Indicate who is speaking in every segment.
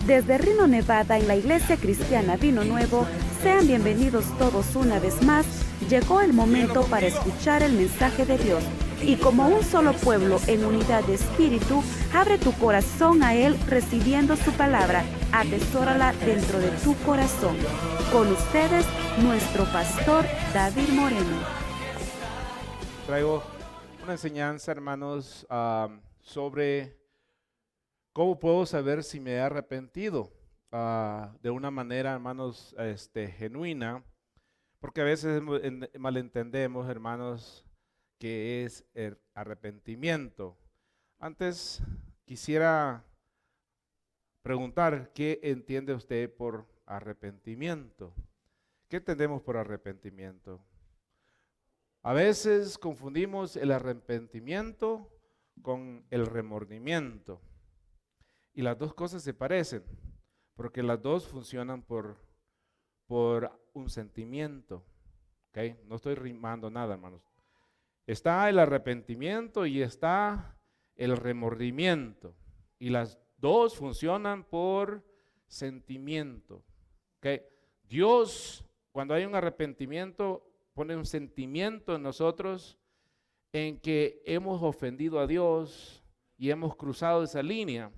Speaker 1: Desde Reno, Nevada, en la Iglesia Cristiana Vino Nuevo, sean bienvenidos todos una vez más. Llegó el momento para escuchar el mensaje de Dios. Y como un solo pueblo en unidad de espíritu, abre tu corazón a Él recibiendo su palabra. Atesórala dentro de tu corazón. Con ustedes, nuestro pastor David Moreno.
Speaker 2: Traigo una enseñanza, hermanos, sobre cómo puedo saber si me he arrepentido de una manera, hermanos, genuina, porque a veces malentendemos, hermanos, que es el arrepentimiento. Antes quisiera preguntar, ¿qué entiende usted por arrepentimiento? ¿Qué entendemos por arrepentimiento? A veces confundimos el arrepentimiento con el remordimiento. Y las dos cosas se parecen, porque las dos funcionan por un sentimiento. ¿Okay? No estoy rimando nada, hermanos. Está el arrepentimiento y está el remordimiento. Y las dos funcionan por sentimiento. ¿Okay? Dios, cuando hay un arrepentimiento, pone un sentimiento en nosotros en que hemos ofendido a Dios y hemos cruzado esa línea.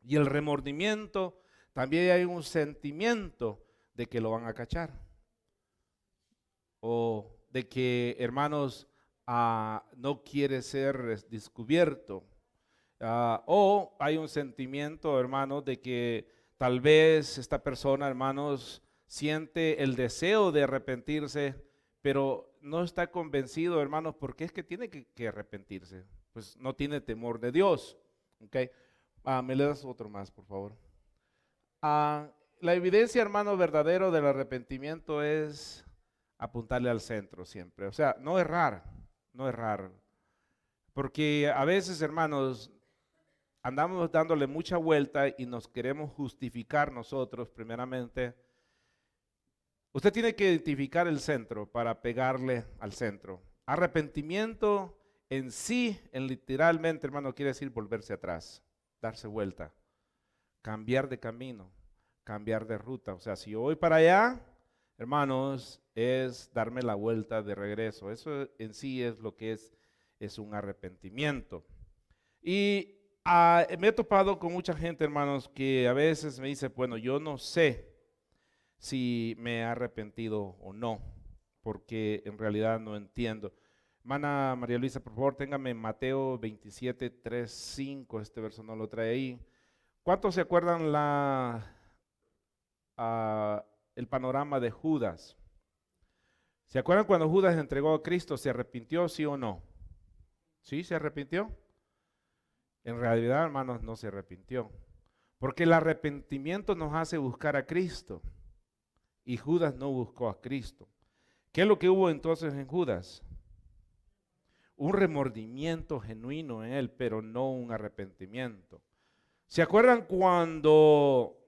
Speaker 2: Y el remordimiento, también hay un sentimiento de que lo van a cachar. O de que, hermanos, no quiere ser descubierto. O hay un sentimiento, hermanos, de que tal vez esta persona, hermanos, siente el deseo de arrepentirse, pero no está convencido, hermanos, porque es que tiene que arrepentirse. Pues no tiene temor de Dios. ¿Okay? ¿Me le das otro más, por favor? La evidencia, hermano, verdadero del arrepentimiento es apuntarle al centro siempre. O sea, no errar, no errar. Porque a veces, hermanos, andamos dándole mucha vuelta y nos queremos justificar nosotros primeramente. Usted tiene que identificar el centro para pegarle al centro. Arrepentimiento en sí, en literalmente, hermano, quiere decir volverse atrás, darse vuelta, cambiar de camino, cambiar de ruta. O sea, si yo voy para allá, hermanos, es darme la vuelta de regreso. Eso en sí es lo que es un arrepentimiento. Y me he topado con mucha gente, hermanos, que a veces me dice, bueno, yo no sé si me he arrepentido o no, porque en realidad no entiendo. Hermana María Luisa, por favor, téngame Mateo 27, 3, 5, este verso no lo trae ahí. ¿Cuántos se acuerdan el panorama de Judas? ¿Se acuerdan cuando Judas entregó a Cristo? ¿Se arrepintió, sí o no? ¿Sí se arrepintió? En realidad, hermanos, no se arrepintió, porque el arrepentimiento nos hace buscar a Cristo. Y Judas no buscó a Cristo. ¿Qué es lo que hubo entonces en Judas? Un remordimiento genuino en él, pero no un arrepentimiento. ¿Se acuerdan cuando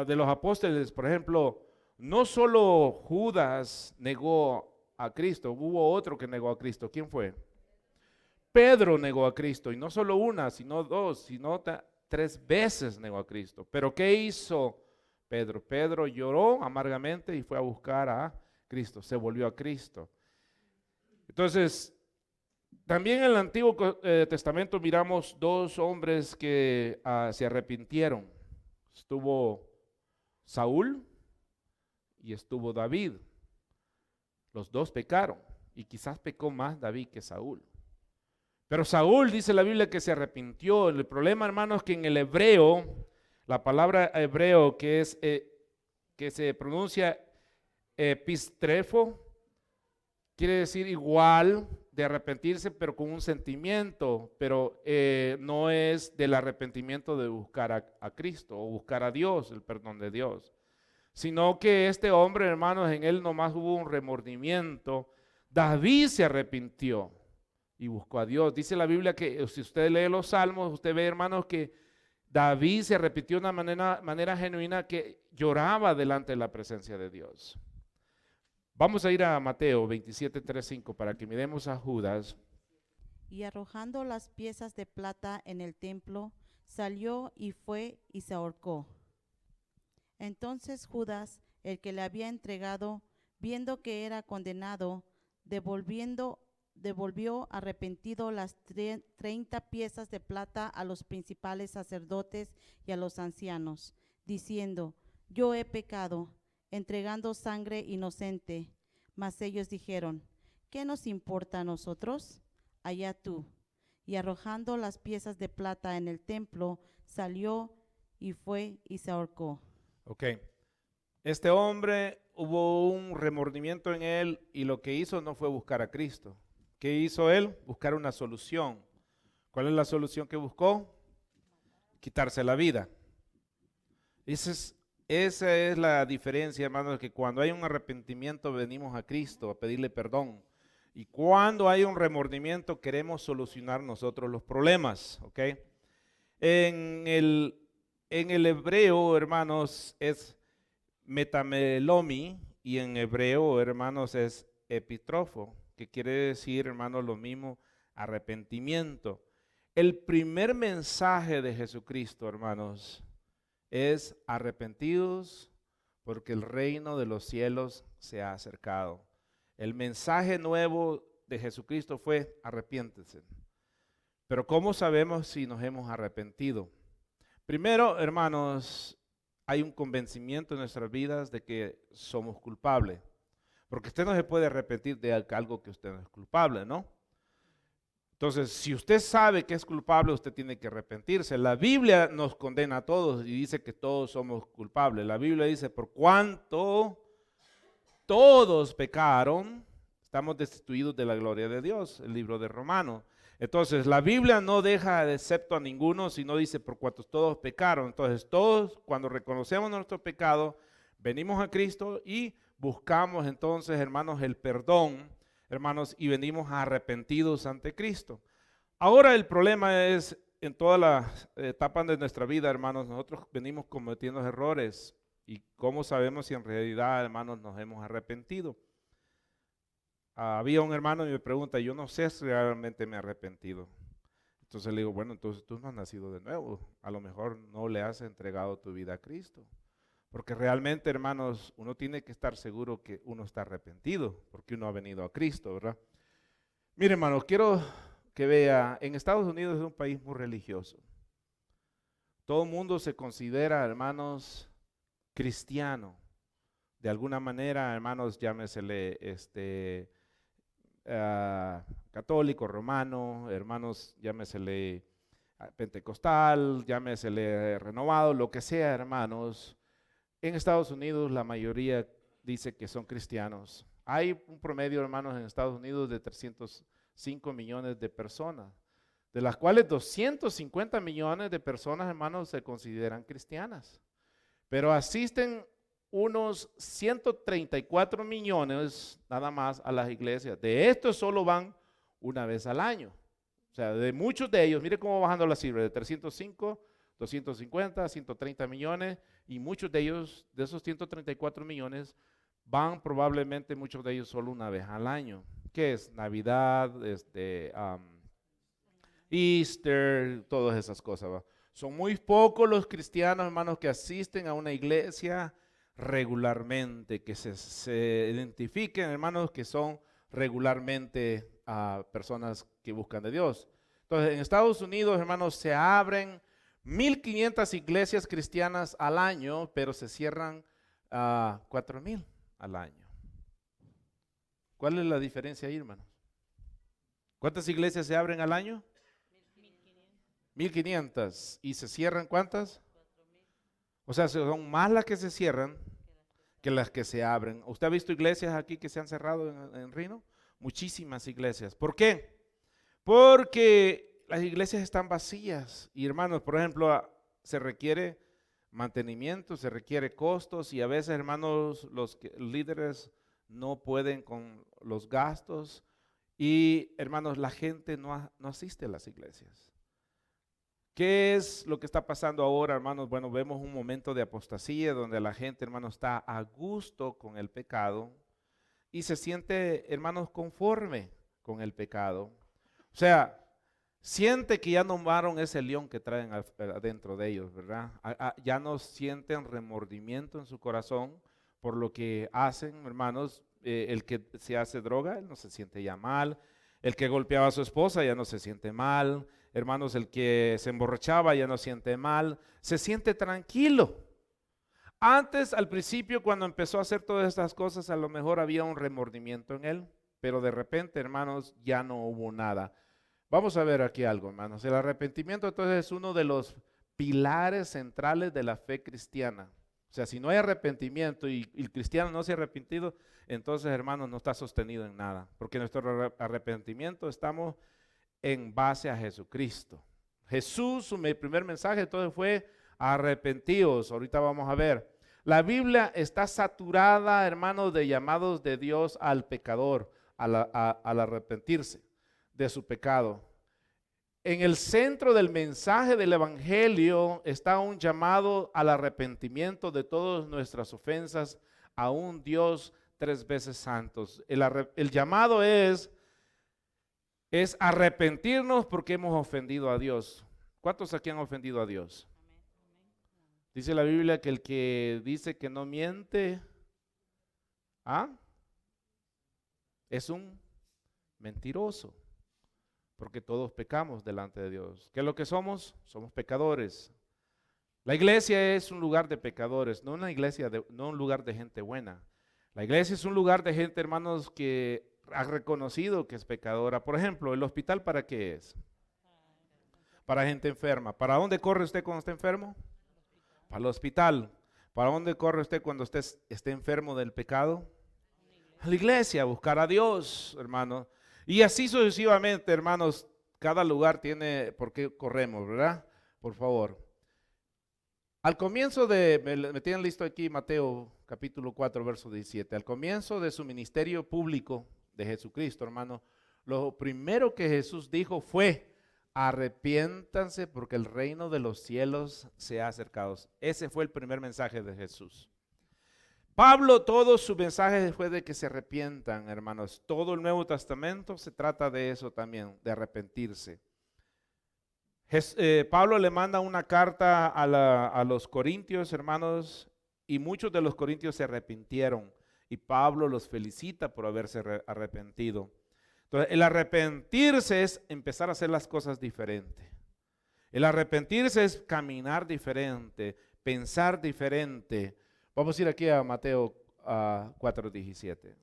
Speaker 2: de los apóstoles, por ejemplo, no solo Judas negó a Cristo, hubo otro que negó a Cristo? ¿Quién fue? Pedro negó a Cristo, y no solo una, sino dos, sino 3 veces negó a Cristo. ¿Pero qué hizo Pedro? Pedro lloró amargamente y fue a buscar a Cristo, se volvió a Cristo. Entonces, también en el Antiguo Testamento miramos 2 hombres que se arrepintieron. Estuvo Saúl y estuvo David. Los 2 pecaron, y quizás pecó más David que Saúl. Pero Saúl, dice la Biblia, que se arrepintió. El problema, hermanos, es que en el hebreo, la palabra hebreo que se pronuncia epistrefo, quiere decir igual de arrepentirse, pero con un sentimiento, pero no es del arrepentimiento de buscar a Cristo o buscar a Dios, el perdón de Dios, sino que este hombre, hermanos, en él nomás hubo un remordimiento. David se arrepintió y buscó a Dios. Dice la Biblia que si usted lee los salmos, usted ve, hermanos, que David se arrepintió de una manera genuina, que lloraba delante de la presencia de Dios. Vamos a ir a Mateo 27, 3, 5 para que miremos a Judas.
Speaker 3: Y arrojando las piezas de plata en el templo, salió y fue y se ahorcó. Entonces Judas, el que le había entregado, viendo que era condenado, devolvió arrepentido las 30 piezas de plata a los principales sacerdotes y a los ancianos, diciendo: yo he pecado, entregando sangre inocente. Mas ellos dijeron: ¿qué nos importa a nosotros? Allá tú. Y arrojando las piezas de plata en el templo, salió y fue y se ahorcó.
Speaker 2: Ok. Este hombre, hubo un remordimiento en él y lo que hizo no fue buscar a Cristo. ¿Qué hizo él? Buscar una solución. ¿Cuál es la solución que buscó? Quitarse la vida. Esa es la diferencia, hermanos, que cuando hay un arrepentimiento venimos a Cristo a pedirle perdón. Y cuando hay un remordimiento queremos solucionar nosotros los problemas, ¿ok? En el hebreo, hermanos, es metamelomi y en hebreo, hermanos, es epitrofo, que quiere decir, hermanos, lo mismo, arrepentimiento. El primer mensaje de Jesucristo, hermanos, es arrepentidos porque el reino de los cielos se ha acercado. El mensaje nuevo de Jesucristo fue arrepiéntense. Pero ¿cómo sabemos si nos hemos arrepentido? Primero, hermanos, hay un convencimiento en nuestras vidas de que somos culpables. Porque usted no se puede arrepentir de algo que usted no es culpable, ¿no? Entonces, si usted sabe que es culpable, usted tiene que arrepentirse. La Biblia nos condena a todos y dice que todos somos culpables. La Biblia dice, por cuanto todos pecaron, estamos destituidos de la gloria de Dios, el libro de Romanos. Entonces, la Biblia no deja de excepto a ninguno, sino dice, por cuanto todos pecaron. Entonces, todos, cuando reconocemos nuestro pecado, venimos a Cristo y buscamos entonces, hermanos, el perdón, hermanos, y venimos arrepentidos ante Cristo. Ahora el problema es, en todas las etapas de nuestra vida, hermanos, nosotros venimos cometiendo errores. ¿Y cómo sabemos si en realidad, hermanos, nos hemos arrepentido? Había un hermano y me pregunta, yo no sé si realmente me he arrepentido. Entonces le digo, bueno, entonces tú no has nacido de nuevo. A lo mejor no le has entregado tu vida a Cristo. Porque realmente, hermanos, uno tiene que estar seguro que uno está arrepentido, porque uno ha venido a Cristo, ¿verdad? Mire, hermano, quiero que vea, en Estados Unidos es un país muy religioso. Todo el mundo se considera, hermanos, cristiano. De alguna manera, hermanos, llámesele católico, romano, hermanos, llámesele pentecostal, llámesele renovado, lo que sea, hermanos. En Estados Unidos la mayoría dice que son cristianos. Hay un promedio, hermanos, en Estados Unidos de 305 millones de personas, de las cuales 250 millones de personas, hermanos, se consideran cristianas. Pero asisten unos 134 millones nada más a las iglesias. De estos solo van una vez al año. O sea, de muchos de ellos, mire cómo va bajando la cifra, de 305, 250, 130 millones, y muchos de ellos, de esos 134 millones, van probablemente muchos de ellos solo una vez al año. ¿Qué es? Navidad, Easter, todas esas cosas, ¿va? Son muy pocos los cristianos, hermanos, que asisten a una iglesia regularmente, que se identifiquen, hermanos, que son regularmente personas que buscan de Dios. Entonces, en Estados Unidos, hermanos, se abren 1,500 iglesias cristianas al año, pero se cierran 4,000 al año. ¿Cuál es la diferencia ahí, hermanos? ¿Cuántas iglesias se abren al año? 1,500. ¿Y se cierran cuántas? 4,000. O sea, son más las que se cierran que las que se abren. ¿Usted ha visto iglesias aquí que se han cerrado en Reno? Muchísimas iglesias. ¿Por qué? Porque las iglesias están vacías. Y hermanos, por ejemplo, se requiere mantenimiento, se requiere costos, y a veces, hermanos, los líderes no pueden con los gastos. Y hermanos, la gente no asiste a las iglesias. ¿Qué es lo que está pasando ahora, hermanos? Bueno, vemos un momento de apostasía donde la gente, hermanos, está a gusto con el pecado y se siente, hermanos, conforme con el pecado. O sea, siente que ya nombraron ese león que traen adentro de ellos, ¿verdad? Ya no sienten remordimiento en su corazón por lo que hacen, hermanos. El que se hace droga, él no se siente ya mal. El que golpeaba a su esposa ya no se siente mal. Hermanos, el que se emborrachaba ya no siente mal. Se siente tranquilo. Antes, al principio, cuando empezó a hacer todas estas cosas, a lo mejor había un remordimiento en él, pero de repente, hermanos, ya no hubo nada. Vamos a ver aquí algo, hermanos. El arrepentimiento entonces es uno de los pilares centrales de la fe cristiana. O sea, si no hay arrepentimiento y el cristiano no se ha arrepentido, entonces, hermanos, no está sostenido en nada. Porque nuestro arrepentimiento estamos en base a Jesucristo. Jesús, su primer mensaje entonces fue arrepentidos. Ahorita vamos a ver. La Biblia está saturada, hermanos, de llamados de Dios al pecador, al arrepentirse de su pecado. En el centro del mensaje del Evangelio está un llamado al arrepentimiento de todas nuestras ofensas a un Dios 3 veces santos. El llamado es arrepentirnos porque hemos ofendido a Dios. ¿Cuántos aquí han ofendido a Dios? Dice la Biblia que el que dice que no miente, es un mentiroso. Porque todos pecamos delante de Dios. ¿Qué es lo que somos? Somos pecadores. La iglesia es un lugar de pecadores, no una iglesia, no un lugar de gente buena. La iglesia es un lugar de gente, hermanos, que ha reconocido que es pecadora. Por ejemplo, ¿el hospital para qué es? Para gente enferma. ¿Para dónde corre usted cuando está enfermo? Para el hospital. ¿Para dónde corre usted cuando usted esté enfermo del pecado? A la iglesia, a buscar a Dios, hermano. Y así sucesivamente, hermanos, cada lugar tiene por qué corremos, ¿verdad? Por favor. Al comienzo me tienen listo aquí Mateo capítulo 4, verso 17. Al comienzo de su ministerio público de Jesucristo, hermano, lo primero que Jesús dijo fue: arrepiéntanse porque el reino de los cielos se ha acercado. Ese fue el primer mensaje de Jesús. Pablo, todo su mensaje fue de que se arrepientan, hermanos. Todo el Nuevo Testamento se trata de eso también, de arrepentirse. Pablo le manda una carta a los corintios, hermanos, y muchos de los corintios se arrepintieron. Y Pablo los felicita por haberse arrepentido. Entonces, el arrepentirse es empezar a hacer las cosas diferente. El arrepentirse es caminar diferente, pensar diferente. Vamos a ir aquí a Mateo 4:17.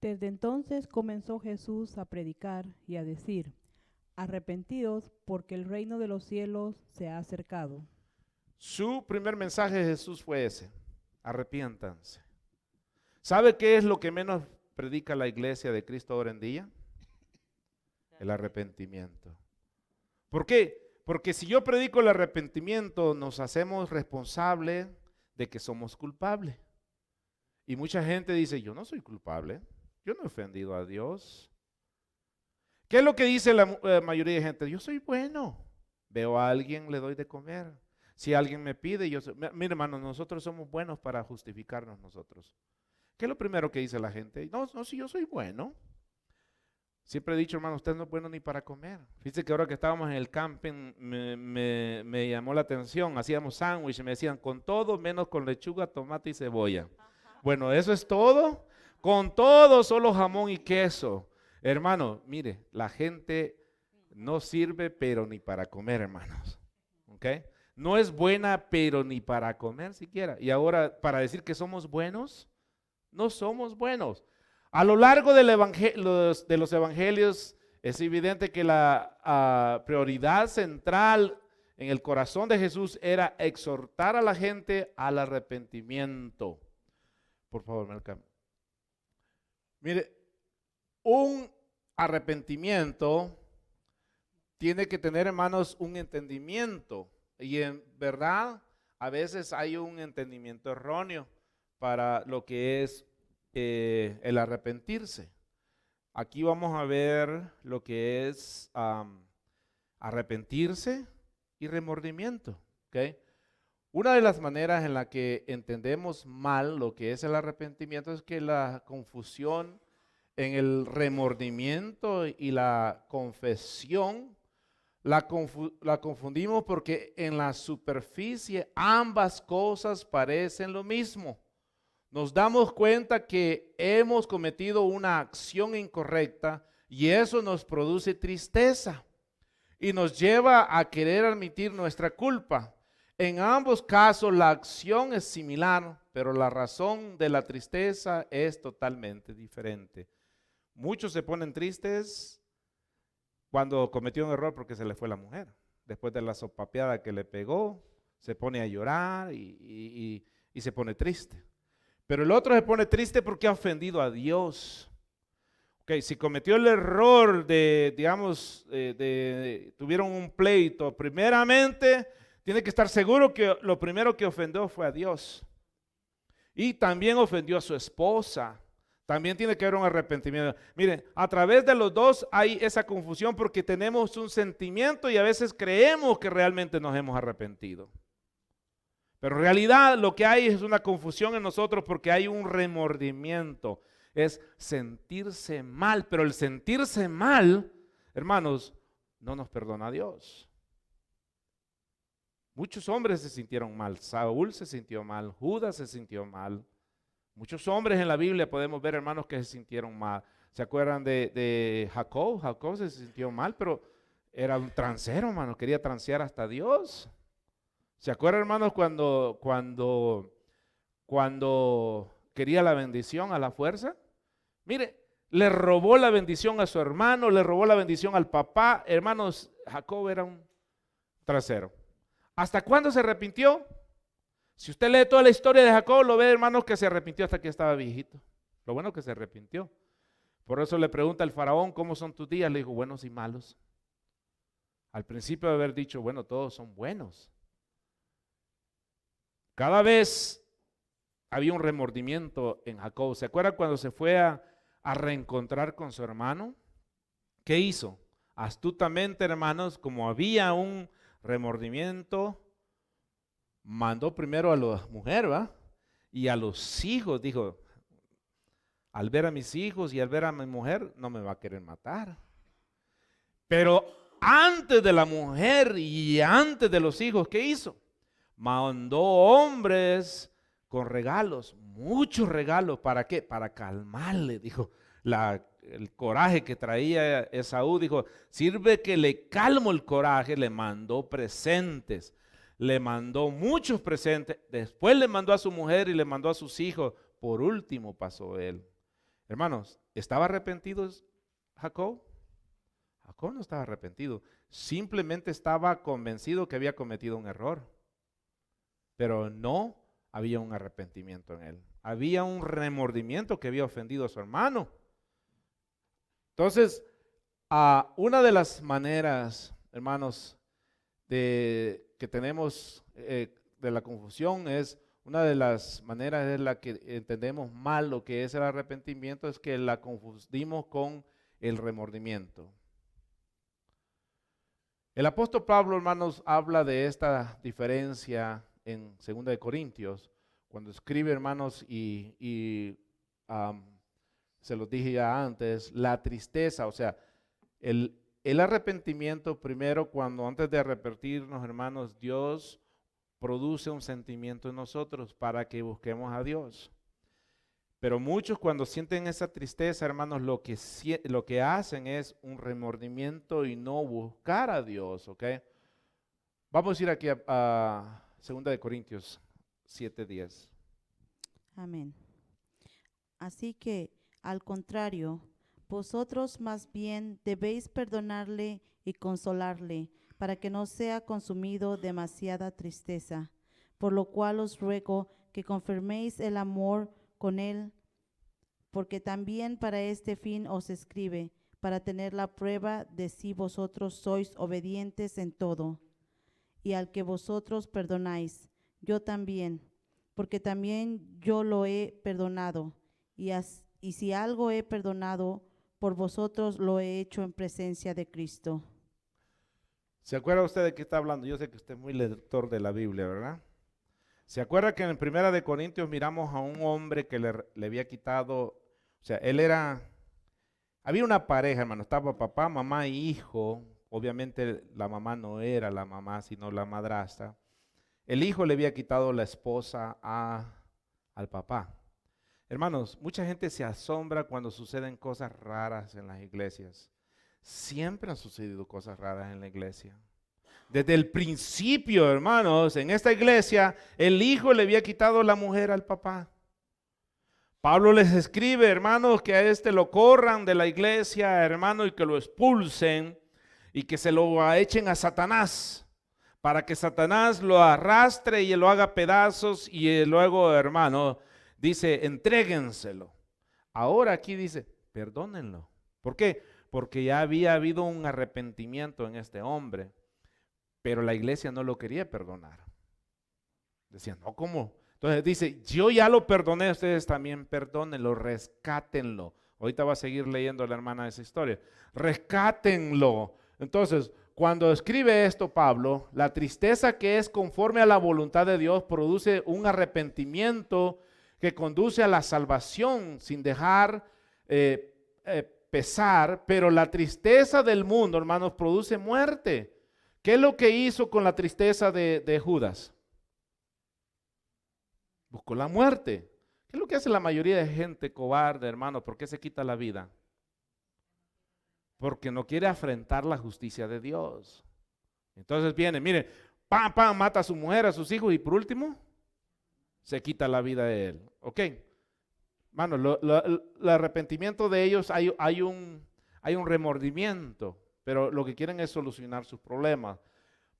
Speaker 4: Desde entonces comenzó Jesús a predicar y a decir: arrepentidos porque el reino de los cielos se ha acercado.
Speaker 2: Su primer mensaje de Jesús fue ese: arrepiéntanse. ¿Sabe qué es lo que menos predica la iglesia de Cristo ahora en día? El arrepentimiento. ¿Por qué? Porque si yo predico el arrepentimiento, nos hacemos responsables de que somos culpables. Y mucha gente dice: yo no soy culpable, yo no he ofendido a Dios. ¿Qué es lo que dice la mayoría de gente? Yo soy bueno, veo a alguien, le doy de comer. Si alguien me pide, mire, hermano, nosotros somos buenos para justificarnos nosotros. ¿Qué es lo primero que dice la gente? No, si yo soy bueno. Siempre he dicho, hermano, usted no es bueno ni para comer. Fíjese que ahora que estábamos en el camping me llamó la atención. Hacíamos sándwich y me decían con todo menos con lechuga, tomate y cebolla. Bueno, eso es todo. Con todo, solo jamón y queso. Hermano, mire, la gente no sirve pero ni para comer, hermanos. ¿Ok? No es buena pero ni para comer siquiera. Y ahora, para decir que somos buenos, no somos buenos. A lo largo de los evangelios es evidente que la prioridad central en el corazón de Jesús era exhortar a la gente al arrepentimiento. Por favor, Malcolm. Mire, un arrepentimiento tiene que tener, hermanos, un entendimiento. Y en verdad, a veces hay un entendimiento erróneo para lo que es el arrepentirse. Aquí vamos a ver lo que es arrepentirse y remordimiento. ¿Okay? Una de las maneras en la que entendemos mal lo que es el arrepentimiento es que la confusión en el remordimiento y la confesión La confundimos porque en la superficie ambas cosas parecen lo mismo. Nos damos cuenta que hemos cometido una acción incorrecta y eso nos produce tristeza y nos lleva a querer admitir nuestra culpa. En ambos casos la acción es similar, pero la razón de la tristeza es totalmente diferente. Muchos se ponen tristes cuando cometió un error porque se le fue la mujer. Después de la sopapeada que le pegó, se pone a llorar y se pone triste. Pero el otro se pone triste porque ha ofendido a Dios. Ok, si cometió el error de, digamos, tuvieron un pleito, primeramente tiene que estar seguro que lo primero que ofendió fue a Dios. Y también ofendió a su esposa. También tiene que haber un arrepentimiento. Miren, a través de los dos hay esa confusión porque tenemos un sentimiento y a veces creemos que realmente nos hemos arrepentido. Pero en realidad lo que hay es una confusión en nosotros porque hay un remordimiento. Es sentirse mal, pero el sentirse mal, hermanos, no nos perdona a Dios. Muchos hombres se sintieron mal. Saúl se sintió mal, Judas se sintió mal. Muchos hombres en la Biblia podemos ver, hermanos, que se sintieron mal. ¿Se acuerdan de Jacob? Jacob se sintió mal, pero era un transero, hermano, quería transear hasta Dios. ¿Se acuerdan, hermanos, cuando quería la bendición a la fuerza? Mire, le robó la bendición a su hermano, le robó la bendición al papá. Hermanos, Jacob era un trasero. ¿Hasta cuándo se arrepintió? Si usted lee toda la historia de Jacob, lo ve, hermanos, que se arrepintió hasta que estaba viejito. Lo bueno que se arrepintió. Por eso le pregunta el faraón, ¿cómo son tus días? Le dijo, buenos y malos. Al principio de haber dicho, bueno, todos son buenos. Cada vez había un remordimiento en Jacob. ¿Se acuerdan cuando se fue a reencontrar con su hermano? ¿Qué hizo? Astutamente, hermanos, como había un remordimiento, mandó primero a la mujer, ¿va? Y a los hijos, dijo, al ver a mis hijos y al ver a mi mujer, no me va a querer matar. Pero antes de la mujer y antes de los hijos, ¿qué hizo? Mandó hombres con regalos, muchos regalos. ¿Para qué? Para calmarle, dijo, el coraje que traía Esaú. Dijo, sirve que le calmo el coraje. Le mandó presentes, le mandó muchos presentes. Después le mandó a su mujer y le mandó a sus hijos. Por último pasó él. Hermanos, ¿estaba arrepentido Jacob? Jacob no estaba arrepentido. Simplemente estaba convencido que había cometido un error. Pero no había un arrepentimiento en él. Había un remordimiento que había ofendido a su hermano. Entonces, una de las maneras, hermanos, que tenemos de la confusión es, una de las maneras es la que entendemos mal lo que es el arrepentimiento, es que la confundimos con el remordimiento. El apóstol Pablo, hermanos, habla de esta diferencia en 2 de Corintios, cuando escribe, hermanos, y se los dije ya antes, la tristeza, o sea, el arrepentimiento primero, cuando antes de arrepentirnos, hermanos, Dios produce un sentimiento en nosotros para que busquemos a Dios. Pero muchos cuando sienten esa tristeza, hermanos, lo que hacen es un remordimiento y no buscar a Dios, ¿ok? Vamos a ir aquí a 2 de Corintios 7:10.
Speaker 3: Amén. Así que, al contrario, vosotros más bien debéis perdonarle y consolarle, para que no sea consumido demasiada tristeza. Por lo cual os ruego que confirméis el amor con él, porque también para este fin os escribe, para tener la prueba de si vosotros sois obedientes en todo. Y al que vosotros perdonáis, yo también, porque también yo lo he perdonado, y si algo he perdonado, por vosotros lo he hecho en presencia de Cristo.
Speaker 2: ¿Se acuerda usted de qué está hablando? Yo sé que usted es muy lector de la Biblia, ¿verdad? ¿Se acuerda que en 1 de Corintios miramos a un hombre que le había quitado, o sea, había una pareja, hermano, estaba papá, mamá y hijo obviamente la mamá no era la mamá, sino la madrastra. El hijo le había quitado la esposa al papá. Hermanos, mucha gente se asombra cuando suceden cosas raras en las iglesias. Siempre han sucedido cosas raras en la iglesia. Desde el principio, hermanos, en esta iglesia, el hijo le había quitado la mujer al papá. Pablo les escribe, hermanos, que a este lo corran de la iglesia, hermano, y que lo expulsen y que se lo echen a Satanás, para que Satanás lo arrastre y lo haga pedazos y luego, hermano, dice, entréguenselo. Ahora aquí dice, perdónenlo. ¿Por qué? Porque ya había habido un arrepentimiento en este hombre, pero la iglesia no lo quería perdonar. Decían, no, ¿cómo? Entonces dice, yo ya lo perdoné, ustedes también perdónenlo, rescátenlo. Ahorita va a seguir leyendo la hermana esa historia. Rescátenlo. Entonces, cuando escribe esto Pablo, la tristeza que es conforme a la voluntad de Dios produce un arrepentimiento que conduce a la salvación sin dejar pesar, pero la tristeza del mundo, hermanos, produce muerte. ¿Qué es lo que hizo con la tristeza de Judas? Buscó la muerte. ¿Qué es lo que hace la mayoría de gente cobarde, hermano? ¿Por qué se quita la vida? Porque no quiere afrentar la justicia de Dios. Entonces viene, mire, pam, pam, mata a su mujer, a sus hijos y por último, se quita la vida de él. Ok. Hermano, el arrepentimiento de ellos hay un remordimiento, pero lo que quieren es solucionar sus problemas.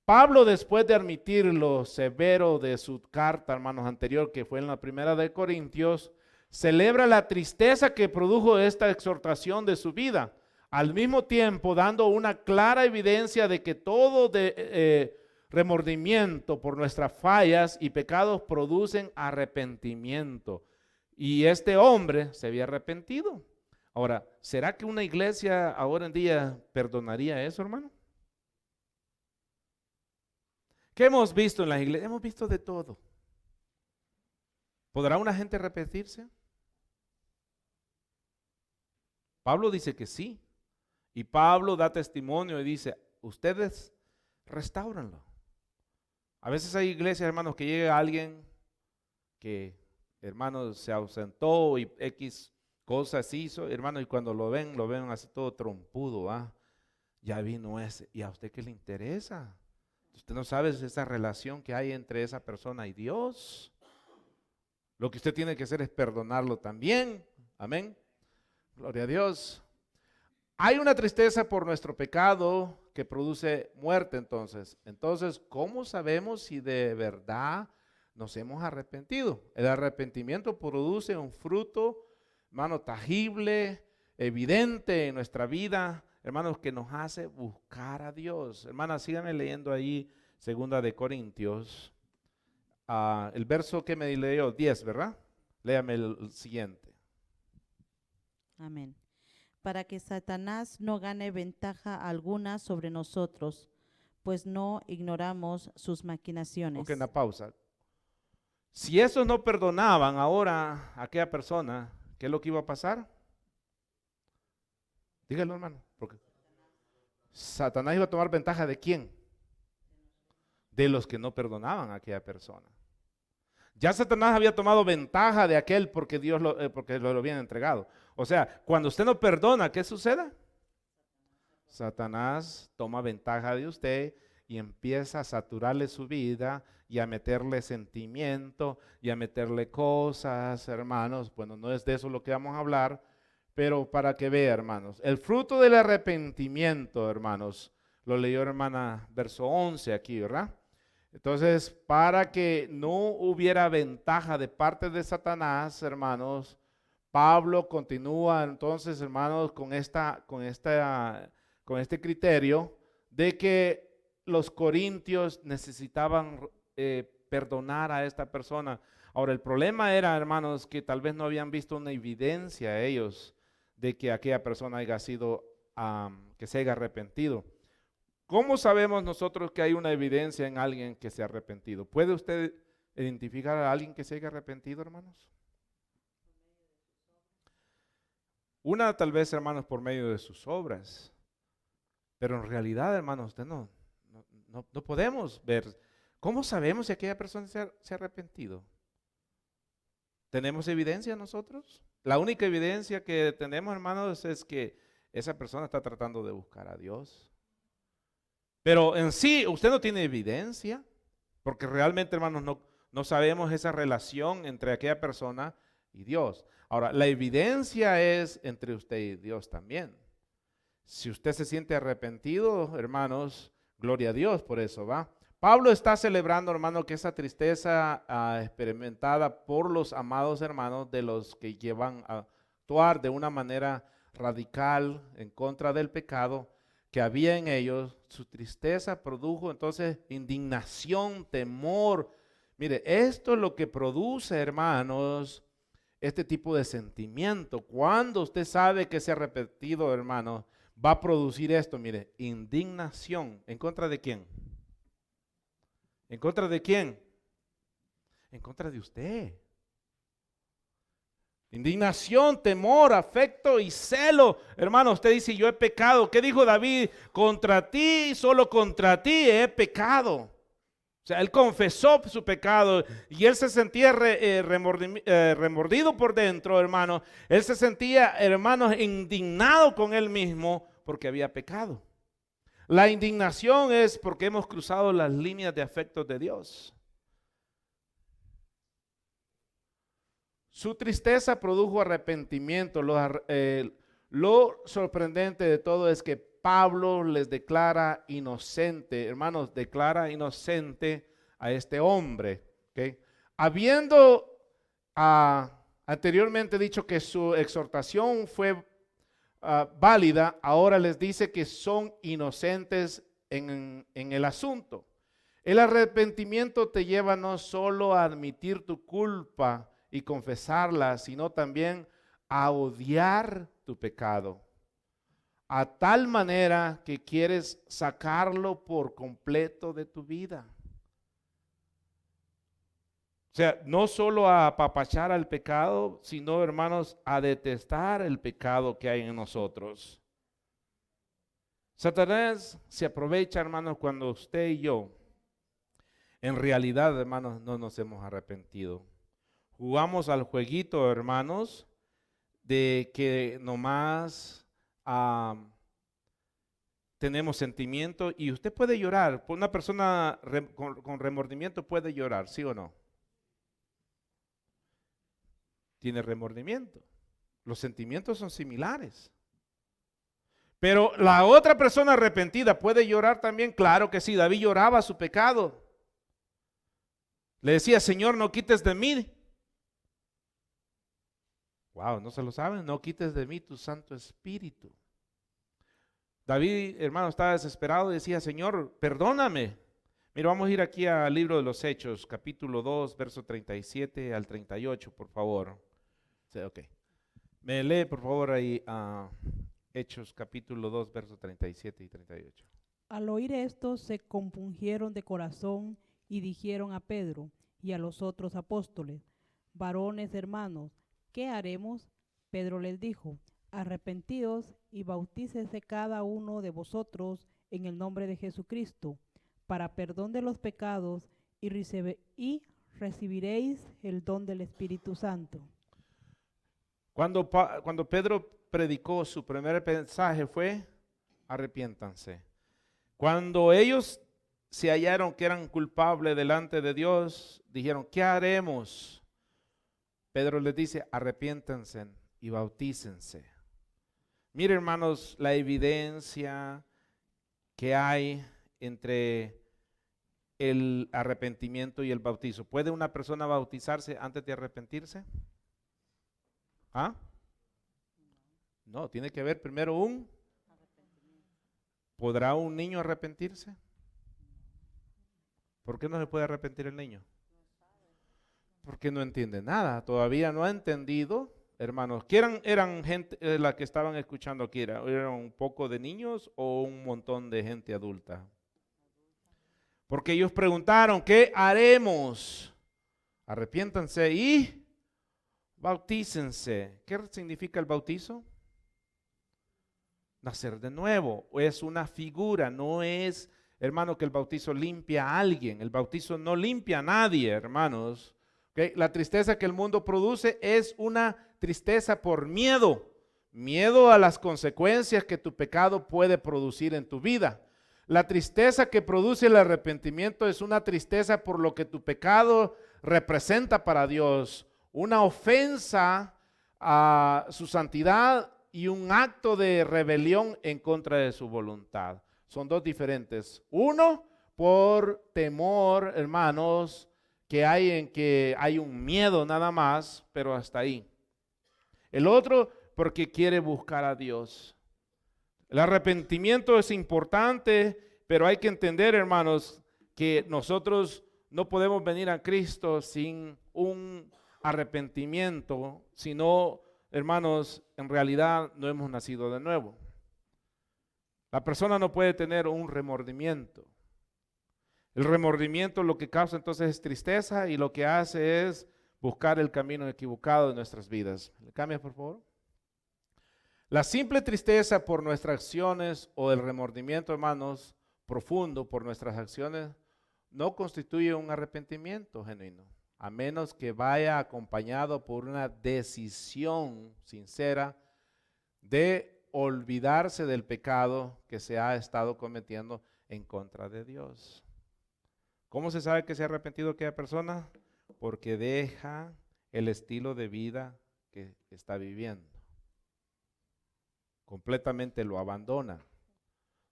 Speaker 2: Pablo, después de admitir lo severo de su carta, hermanos, anterior, que fue en la primera de Corintios, celebra la tristeza que produjo esta exhortación de su vida, al mismo tiempo dando una clara evidencia de que todo remordimiento por nuestras fallas y pecados producen arrepentimiento. Y este hombre se había arrepentido. Ahora, ¿será que una iglesia ahora en día perdonaría eso, hermano? ¿Qué hemos visto en las iglesias? Hemos visto de todo. ¿Podrá una gente arrepentirse? Pablo dice que sí. Y Pablo da testimonio y dice, ustedes restáuranlo. A veces hay iglesias, hermanos, que llega alguien que, hermanos, se ausentó y X cosas hizo, hermano, y cuando lo ven así todo trompudo, ya vino ese. ¿Y a usted qué le interesa? Usted no sabe esa relación que hay entre esa persona y Dios. Lo que usted tiene que hacer es perdonarlo también. Amén. Gloria a Dios. Hay una tristeza por nuestro pecado que produce muerte entonces. Entonces, ¿cómo sabemos si de verdad nos hemos arrepentido? El arrepentimiento produce un fruto, hermano, tangible, evidente en nuestra vida, hermanos, que nos hace buscar a Dios. Hermanas, síganme leyendo ahí, 2 de Corintios, el verso que me leyó, 10, ¿verdad? Léame el siguiente.
Speaker 3: Amén. Para que Satanás no gane ventaja alguna sobre nosotros, pues no ignoramos sus maquinaciones.
Speaker 2: Ok, una pausa. Si esos no perdonaban ahora a aquella persona, ¿qué es lo que iba a pasar? Dígalo, hermano, porque Satanás iba a tomar ventaja ¿de quién? De los que no perdonaban a aquella persona. Ya Satanás había tomado ventaja de aquel porque porque lo habían entregado. O sea, cuando usted no perdona, ¿qué sucede? Satanás toma ventaja de usted y empieza a saturarle su vida y a meterle sentimiento y a meterle cosas, hermanos. Bueno, no es de eso lo que vamos a hablar, pero para que vea, hermanos, el fruto del arrepentimiento, hermanos, lo leyó hermana verso 11 aquí, ¿verdad? Entonces, para que no hubiera ventaja de parte de Satanás, hermanos, Pablo continúa entonces, hermanos, con este criterio de que los corintios necesitaban perdonar a esta persona. Ahora, el problema era, hermanos, que tal vez no habían visto una evidencia ellos de que aquella persona haya sido, que se haya arrepentido. ¿Cómo sabemos nosotros que hay una evidencia en alguien que se ha arrepentido? ¿Puede usted identificar a alguien que se haya arrepentido, hermanos? Una tal vez, hermanos, por medio de sus obras, Pero en realidad, hermanos, usted no podemos ver. ¿Cómo sabemos si aquella persona se ha arrepentido? ¿Tenemos evidencia nosotros? La única evidencia que tenemos, hermanos, es que esa persona está tratando de buscar a Dios. Pero en sí, usted no tiene evidencia, porque realmente, hermanos, no sabemos esa relación entre aquella persona y Dios. Ahora, la evidencia es entre usted y Dios también. Si usted se siente arrepentido, hermanos, gloria a Dios por eso, ¿va? Pablo está celebrando, hermano, que esa tristeza experimentada por los amados hermanos de los que llevan a actuar de una manera radical en contra del pecado que había en ellos, su tristeza produjo entonces indignación, temor. Mire, esto es lo que produce, hermanos, este tipo de sentimiento. Cuando usted sabe que se ha arrepentido, hermano, va a producir esto, mire, indignación. ¿En contra de quién? ¿En contra de quién? En contra de usted. Indignación, temor, afecto y celo. Hermano, usted dice, yo he pecado. ¿Qué dijo David? Contra ti, solo contra ti he pecado. O sea, él confesó su pecado y él se sentía remordido por dentro, hermano. Él se sentía, hermanos, indignado con él mismo porque había pecado. La indignación es porque hemos cruzado las líneas de afectos de Dios. Su tristeza produjo arrepentimiento. Lo sorprendente de todo es que Pablo les declara inocente, hermanos, declara inocente a este hombre. ¿Okay? Habiendo anteriormente dicho que su exhortación fue válida, ahora les dice que son inocentes en el asunto. El arrepentimiento te lleva no solo a admitir tu culpa y confesarla, sino también a odiar tu pecado, a tal manera que quieres sacarlo por completo de tu vida. O sea, no solo a apapachar al pecado, sino, hermanos, a detestar el pecado que hay en nosotros. Satanás se aprovecha, hermanos, cuando usted y yo, en realidad, hermanos, no nos hemos arrepentido. Jugamos al jueguito, hermanos, de que nomás tenemos sentimiento y usted puede llorar. Una persona con remordimiento puede llorar, ¿sí o no? Tiene remordimiento. Los sentimientos son similares. Pero la otra persona arrepentida puede llorar también. Claro que sí, David lloraba su pecado. Le decía, Señor, no quites de mí. Wow, ¿no se lo saben? No quites de mí tu Santo Espíritu. David, hermano, estaba desesperado y decía, Señor, perdóname. Mira, vamos a ir aquí al libro de los Hechos, capítulo 2, verso 37 al 38, por favor. Sí, ok. Me lee, por favor, ahí Hechos, capítulo 2, verso 37 y 38.
Speaker 4: Al oír esto, se compungieron de corazón y dijeron a Pedro y a los otros apóstoles, varones hermanos, ¿qué haremos? Pedro les dijo, arrepentidos y bautícese cada uno de vosotros en el nombre de Jesucristo, para perdón de los pecados y recibiréis el don del Espíritu Santo.
Speaker 2: Cuando Pedro predicó, su primer mensaje fue, arrepiéntanse. Cuando ellos se hallaron que eran culpables delante de Dios, dijeron, ¿qué haremos? Pedro les dice, arrepiéntanse y bautícense. Miren, hermanos, la evidencia que hay entre el arrepentimiento y el bautizo. ¿Puede una persona bautizarse antes de arrepentirse? ¿Ah? No, tiene que haber primero un. ¿Podrá un niño arrepentirse? ¿Por qué no se puede arrepentir el niño? Porque no entiende nada, todavía no ha entendido, hermanos. ¿Quién eran gente la que estaban escuchando aquí? ¿Eran un poco de niños o un montón de gente adulta? Porque ellos preguntaron, ¿qué haremos? Arrepiéntanse y bautícense. ¿Qué significa el bautizo? nacer de nuevo. Es una figura, no es, hermano, que el bautizo limpia a alguien. El bautizo no limpia a nadie, hermanos. ¿Okay? La tristeza que el mundo produce es una tristeza por miedo. Miedo a las consecuencias que tu pecado puede producir en tu vida. La tristeza que produce el arrepentimiento es una tristeza por lo que tu pecado representa para Dios. Una ofensa a su santidad y un acto de rebelión en contra de su voluntad. Son dos diferentes. Uno, por temor, hermanos, que hay un miedo nada más, pero hasta ahí. El otro, porque quiere buscar a Dios. El arrepentimiento es importante, pero hay que entender, hermanos, que nosotros no podemos venir a Cristo sin un arrepentimiento, sino, hermanos, en realidad no hemos nacido de nuevo. La persona no puede tener un remordimiento. El remordimiento lo que causa entonces es tristeza y lo que hace es buscar el camino equivocado de nuestras vidas. ¿Le cambia, por favor? La simple tristeza por nuestras acciones o el remordimiento, hermanos, profundo por nuestras acciones, no constituye un arrepentimiento genuino, a menos que vaya acompañado por una decisión sincera de olvidarse del pecado que se ha estado cometiendo en contra de Dios. ¿Cómo se sabe que se ha arrepentido aquella persona? Porque deja el estilo de vida que está viviendo. Completamente lo abandona.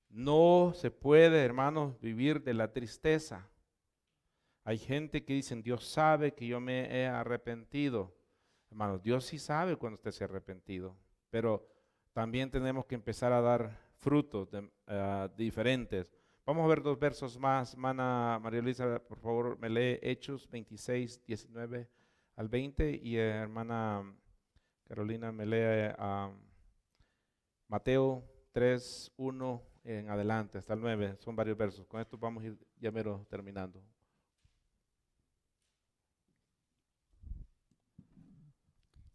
Speaker 2: No se puede, hermanos, vivir de la tristeza. Hay gente que dice, Dios sabe que yo me he arrepentido. Hermanos, Dios sí sabe cuando usted se ha arrepentido, pero también tenemos que empezar a dar frutos diferentes. Vamos a ver dos versos más. Hermana María Luisa, por favor, me lee Hechos 26, 19 al 20 y hermana Carolina me lee Mateo 3, 1 en adelante, hasta el 9, son varios versos. Con esto vamos a ir ya mero terminando.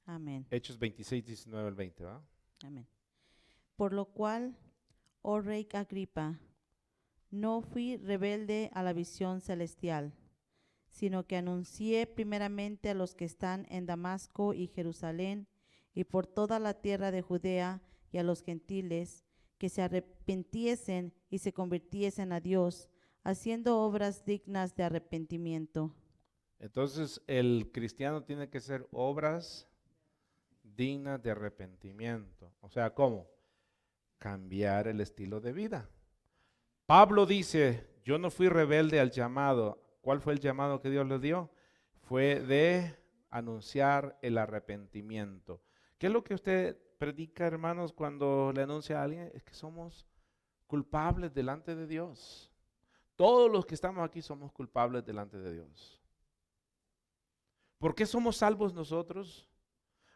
Speaker 3: Amén.
Speaker 2: Hechos 26, 19 al 20, ¿va?
Speaker 3: Amén. Por lo cual, oh rey Agripa, no fui rebelde a la visión celestial, sino que anuncié primeramente a los que están en Damasco y Jerusalén y por toda la tierra de Judea y a los gentiles, que se arrepintiesen y se convirtiesen a Dios, haciendo obras dignas de arrepentimiento.
Speaker 2: Entonces el cristiano tiene que hacer obras dignas de arrepentimiento. O sea, ¿cómo? Cambiar el estilo de vida. Pablo dice, yo no fui rebelde al llamado. ¿Cuál fue el llamado que Dios le dio? Fue de anunciar el arrepentimiento. ¿Qué es lo que usted predica, hermanos, cuando le anuncia a alguien? Es que somos culpables delante de Dios. Todos los que estamos aquí somos culpables delante de Dios. ¿Por qué somos salvos nosotros?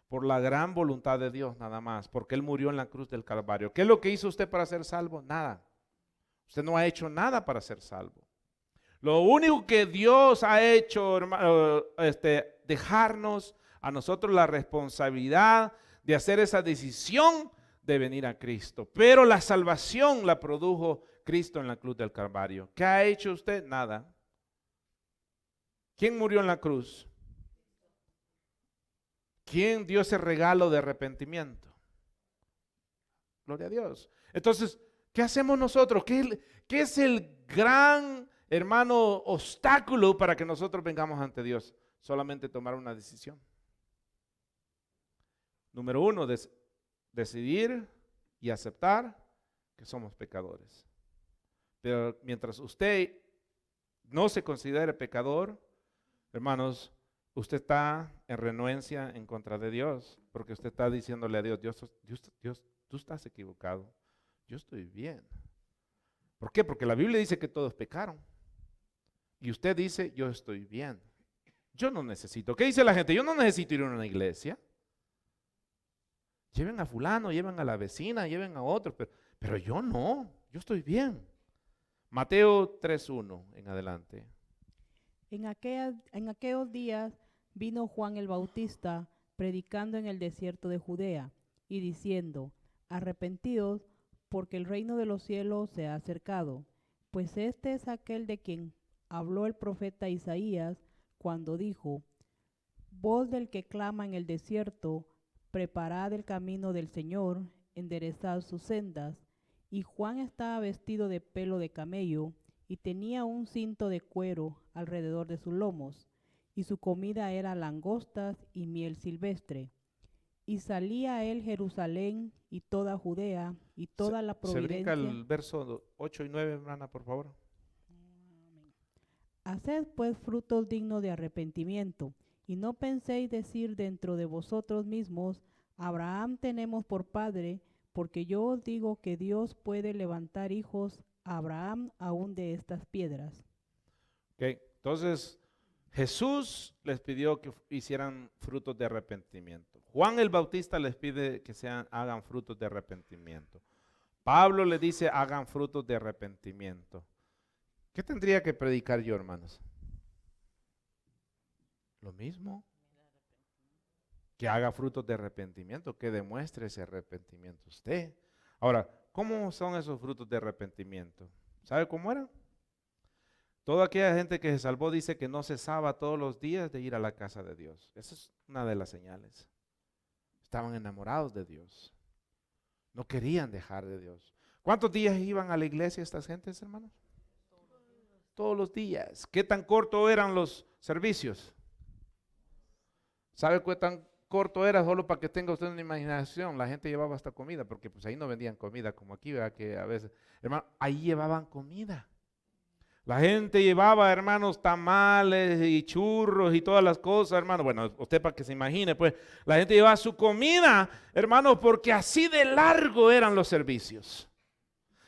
Speaker 2: Por la gran voluntad de Dios nada más, porque Él murió en la cruz del Calvario. ¿Qué es lo que hizo usted para ser salvo? Nada. Usted no ha hecho nada para ser salvo. Lo único que Dios ha hecho, hermano, dejarnos a nosotros la responsabilidad de hacer esa decisión de venir a Cristo. Pero la salvación la produjo Cristo en la cruz del Calvario. ¿Qué ha hecho usted? Nada. ¿Quién murió en la cruz? ¿Quién dio ese regalo de arrepentimiento? Gloria a Dios. Entonces, ¿qué hacemos nosotros? ¿Qué es el gran, hermano, obstáculo para que nosotros vengamos ante Dios? Solamente tomar una decisión. Número uno, decidir y aceptar que somos pecadores. Pero mientras usted no se considere pecador, hermanos, usted está en renuencia en contra de Dios, porque usted está diciéndole a Dios, Dios, tú estás equivocado, yo estoy bien. ¿Por qué? Porque la Biblia dice que todos pecaron. Y usted dice, yo estoy bien. Yo no necesito. ¿Qué dice la gente? Yo no necesito ir a una iglesia. Lleven a fulano, lleven a la vecina, lleven a otro, pero yo no, yo estoy bien. Mateo 3:1 en adelante.
Speaker 4: En aquellos días vino Juan el Bautista predicando en el desierto de Judea y diciendo, arrepentidos porque el reino de los cielos se ha acercado. Pues este es aquel de quien habló el profeta Isaías cuando dijo: voz del que clama en el desierto, preparad el camino del Señor, enderezad sus sendas. Y Juan estaba vestido de pelo de camello, y tenía un cinto de cuero alrededor de sus lomos, y su comida era langostas y miel silvestre. Y salía a él Jerusalén y toda Judea y toda la
Speaker 2: Se brinca
Speaker 4: providencia.
Speaker 2: el verso 8 y 9, hermana, por favor.
Speaker 4: Haced pues frutos dignos de arrepentimiento, y no penséis decir dentro de vosotros mismos: Abraham tenemos por padre, porque yo os digo que Dios puede levantar hijos a Abraham aún de estas piedras.
Speaker 2: Okay. Entonces, Jesús les pidió que hicieran frutos de arrepentimiento. Juan el Bautista les pide que hagan frutos de arrepentimiento. Pablo les dice: hagan frutos de arrepentimiento. ¿Qué tendría que predicar yo, hermanos? Lo mismo. Que haga frutos de arrepentimiento, que demuestre ese arrepentimiento usted. Ahora, ¿cómo son esos frutos de arrepentimiento? ¿Sabe cómo eran? Toda aquella gente que se salvó dice que no cesaba todos los días de ir a la casa de Dios. Esa es una de las señales. Estaban enamorados de Dios. No querían dejar de Dios. ¿Cuántos días iban a la iglesia estas gentes, hermanos? Todos los días. ¿Qué tan cortos eran los servicios? ¿Sabe qué tan corto era? Solo para que tenga usted una imaginación. La gente llevaba hasta comida, porque pues ahí no vendían comida como aquí, ¿verdad? Que a veces, hermano, ahí llevaban comida. La gente llevaba, hermanos, tamales y churros y todas las cosas, hermano. Bueno, usted para que se imagine, pues, la gente llevaba su comida, hermano, porque así de largo eran los servicios.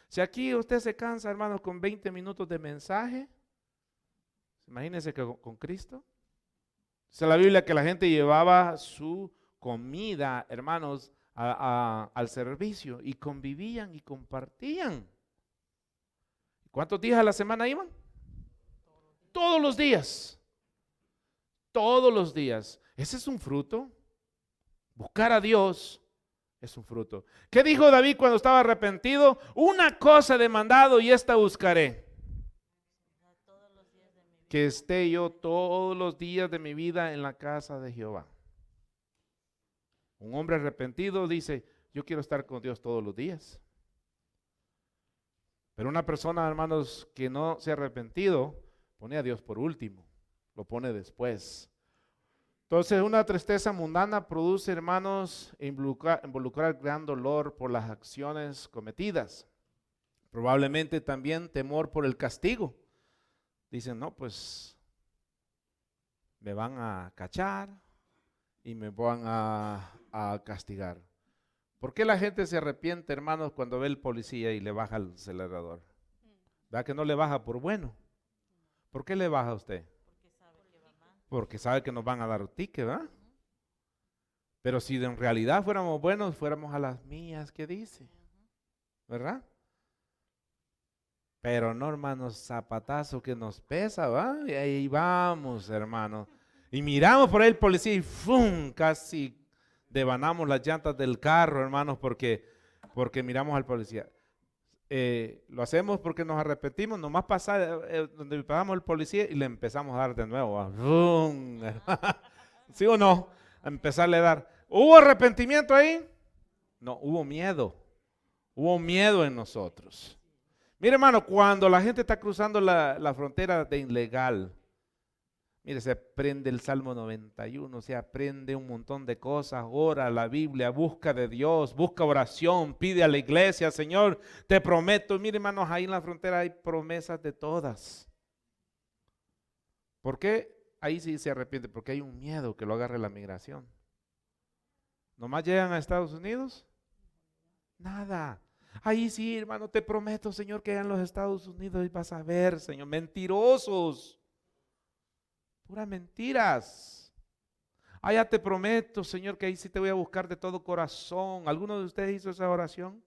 Speaker 2: Si aquí usted se cansa, hermanos, con 20 minutos de mensaje, imagínese que con Cristo. Dice la Biblia que la gente llevaba su comida, hermanos, al servicio y convivían y compartían. ¿Cuántos días a la semana iban? Todos los días. Todos los días. Ese es un fruto. Buscar a Dios es un fruto. ¿Qué dijo David cuando estaba arrepentido? Una cosa he demandado y esta buscaré: que esté yo todos los días de mi vida en la casa de Jehová. Un hombre arrepentido dice: yo quiero estar con Dios todos los días. Pero una persona, hermanos, que no se ha arrepentido, pone a Dios por último, lo pone después. Entonces, una tristeza mundana produce, hermanos, involucrar gran dolor por las acciones cometidas. Probablemente también temor por el castigo. Dicen: no, pues me van a cachar y me van a castigar. ¿Por qué la gente se arrepiente, hermanos, cuando ve el policía y le baja el acelerador? ¿Verdad que no le baja por bueno? ¿Por qué le baja a usted? Porque sabe que nos van a dar ticket, ¿verdad? Pero si en realidad fuéramos buenos, fuéramos a las millas que dice, ¿verdad? Pero no, hermanos, zapatazo que nos pesa, ¿verdad? Y ahí vamos, hermano. Y miramos por ahí el policía y ¡fum! Casi devanamos las llantas del carro, hermanos, porque miramos al policía. Lo hacemos porque nos arrepentimos, nomás pasar donde pasamos el policía y le empezamos a dar de nuevo. ¡Fum! ¿Sí o no? A empezarle a dar. ¿Hubo arrepentimiento ahí? No, hubo miedo. Hubo miedo en nosotros. Mire, hermano, cuando la gente está cruzando la frontera de ilegal, mire, se aprende el Salmo 91, se aprende un montón de cosas, ora la Biblia, busca de Dios, busca oración, pide a la iglesia: Señor, te prometo. Mire, hermanos, ahí en la frontera hay promesas de todas. ¿Por qué? Ahí sí se arrepiente, porque hay un miedo que lo agarre la migración. ¿Nomás llegan a Estados Unidos? Nada. Ahí sí, hermano, te prometo, Señor, que en los Estados Unidos y vas a ver, Señor, mentirosos. Puras mentiras. Ya te prometo, Señor, que ahí sí te voy a buscar de todo corazón. ¿Alguno de ustedes hizo esa oración?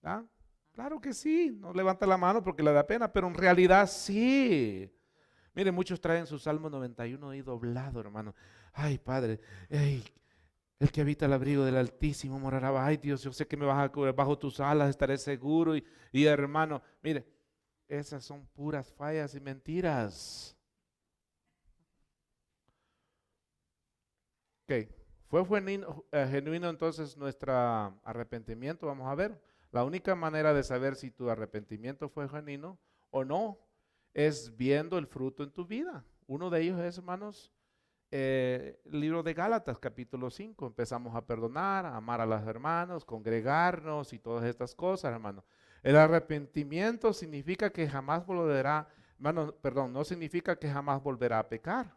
Speaker 2: ¿Ah? Claro que sí. No levanta la mano porque le da pena, pero en realidad sí. Mire, muchos traen su Salmo 91 ahí doblado, hermano. Ay, Padre, El que habita el abrigo del Altísimo morará. Ay, Dios, yo sé que me vas a cubrir bajo tus alas, estaré seguro. Y hermano, mire, esas son puras fallas y mentiras. Ok, ¿fue genuino entonces nuestro arrepentimiento? Vamos a ver. La única manera de saber si tu arrepentimiento fue genuino o no es viendo el fruto en tu vida. Uno de ellos es, hermanos, el libro de Gálatas, capítulo 5. Empezamos a perdonar, a amar a los hermanos, congregarnos y todas estas cosas, hermano. El arrepentimiento significa que jamás volverá, hermano, perdón, no significa que jamás volverá a pecar.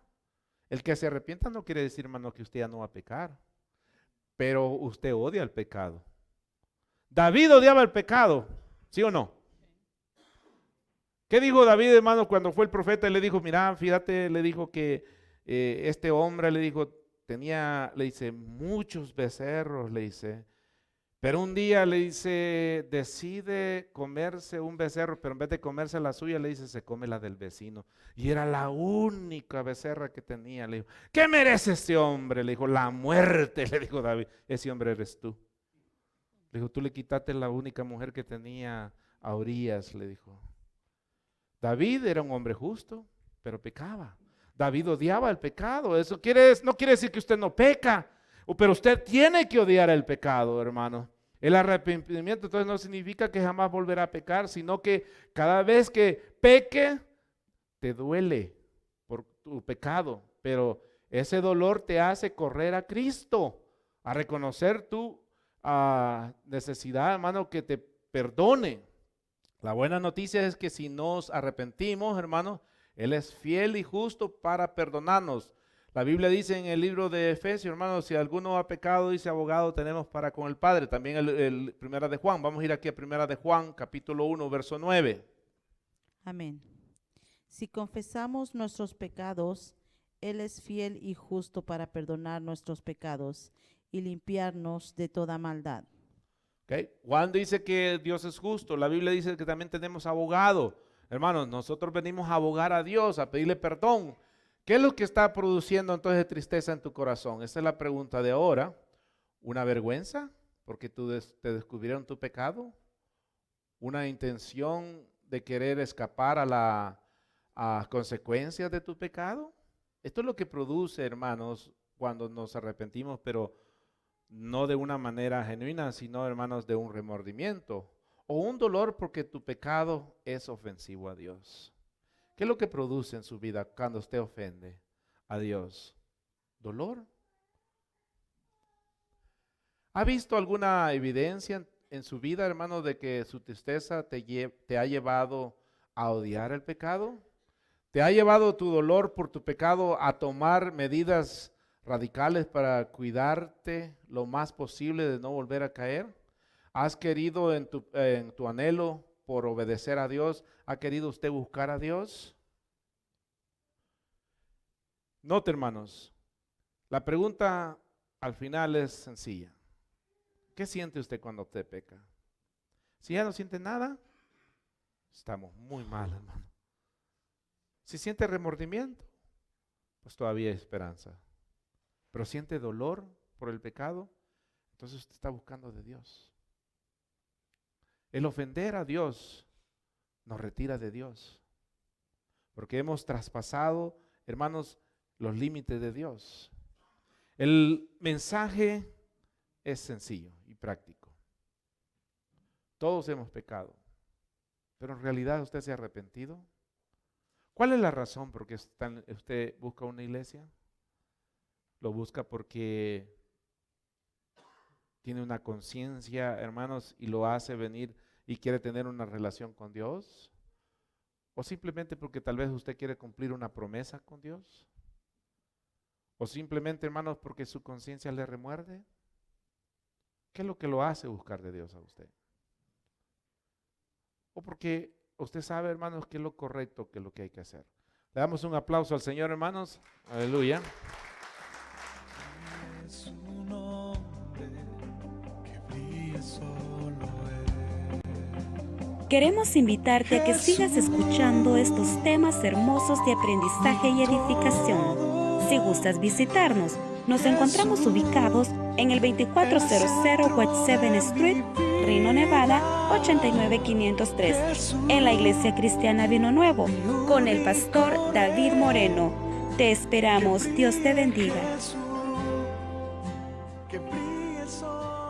Speaker 2: El que se arrepienta no quiere decir, hermano, que usted ya no va a pecar, pero usted odia el pecado. David odiaba el pecado, ¿sí o no? ¿Qué dijo David, hermano, cuando fue el profeta y le dijo, mira, fíjate, le dijo que este hombre, le dijo, le dice, muchos becerros, le dice, pero un día le dice, decide comerse un becerro, pero en vez de comerse la suya, le dice, se come la del vecino. Y era la única becerra que tenía. Le dijo, ¿qué merece este hombre? Le dijo, la muerte, le dijo David, ese hombre eres tú. Le dijo, tú le quitaste la única mujer que tenía a Urías, le dijo. David era un hombre justo, pero pecaba. David odiaba el pecado. Eso no quiere decir que usted no peca, pero usted tiene que odiar el pecado, hermano. El arrepentimiento entonces no significa que jamás volverá a pecar, sino que cada vez que peque, te duele por tu pecado, pero ese dolor te hace correr a Cristo, a reconocer tu necesidad, hermano, que te perdone. La buena noticia es que si nos arrepentimos, hermano, Él es fiel y justo para perdonarnos. La Biblia dice en el libro de Efesios, hermano, si alguno ha pecado, dice, abogado tenemos para con el Padre. También el Primera de Juan. Vamos a ir aquí a Primera de Juan, capítulo 1, verso 9.
Speaker 3: Amén. Si confesamos nuestros pecados, Él es fiel y justo para perdonar nuestros pecados y limpiarnos de toda maldad.
Speaker 2: Okay. Juan dice que Dios es justo. La Biblia dice que también tenemos abogado. Hermanos, nosotros venimos a abogar a Dios, a pedirle perdón. ¿Qué es lo que está produciendo entonces tristeza en tu corazón? Esa es la pregunta de ahora. ¿Una vergüenza porque te descubrieron tu pecado? ¿Una intención de querer escapar a consecuencias de tu pecado? Esto es lo que produce, hermanos, cuando nos arrepentimos, pero no de una manera genuina, sino, hermanos, de un remordimiento o un dolor porque tu pecado es ofensivo a Dios. ¿Qué es lo que produce en su vida cuando usted ofende a Dios? ¿Dolor? ¿Ha visto alguna evidencia en su vida, hermano, de que su tristeza te ha llevado a odiar el pecado? ¿Te ha llevado tu dolor por tu pecado a tomar medidas radicales para cuidarte lo más posible de no volver a caer? ¿Has querido en tu anhelo por obedecer a Dios, ha querido usted buscar a Dios? Note, hermanos, la pregunta al final es sencilla. ¿Qué siente usted cuando usted peca? Si ya no siente nada, estamos muy mal, hermano. Si siente remordimiento, pues todavía hay esperanza. Pero siente dolor por el pecado, entonces usted está buscando de Dios. El ofender a Dios nos retira de Dios, porque hemos traspasado, hermanos, los límites de Dios. El mensaje es sencillo y práctico. Todos hemos pecado, pero en realidad usted se ha arrepentido. ¿Cuál es la razón por qué usted busca una iglesia? Lo busca porque tiene una conciencia, hermanos, y lo hace venir y quiere tener una relación con Dios. O simplemente porque tal vez usted quiere cumplir una promesa con Dios. O simplemente, hermanos, porque su conciencia le remuerde. ¿Qué es lo que lo hace buscar de Dios a usted? O porque usted sabe, hermanos, qué es lo correcto, qué es lo que hay que hacer. Le damos un aplauso al Señor, hermanos. Aleluya.
Speaker 5: Es un nombre que brilla solo Él.
Speaker 1: Queremos invitarte a que sigas escuchando estos temas hermosos de aprendizaje y edificación. Si gustas visitarnos, nos encontramos ubicados en el 2400 West 7th Street, Reno, Nevada, 89503, en la Iglesia Cristiana Vino Nuevo, con el pastor David Moreno. Te esperamos. Dios te bendiga.
Speaker 5: Que brille el sol.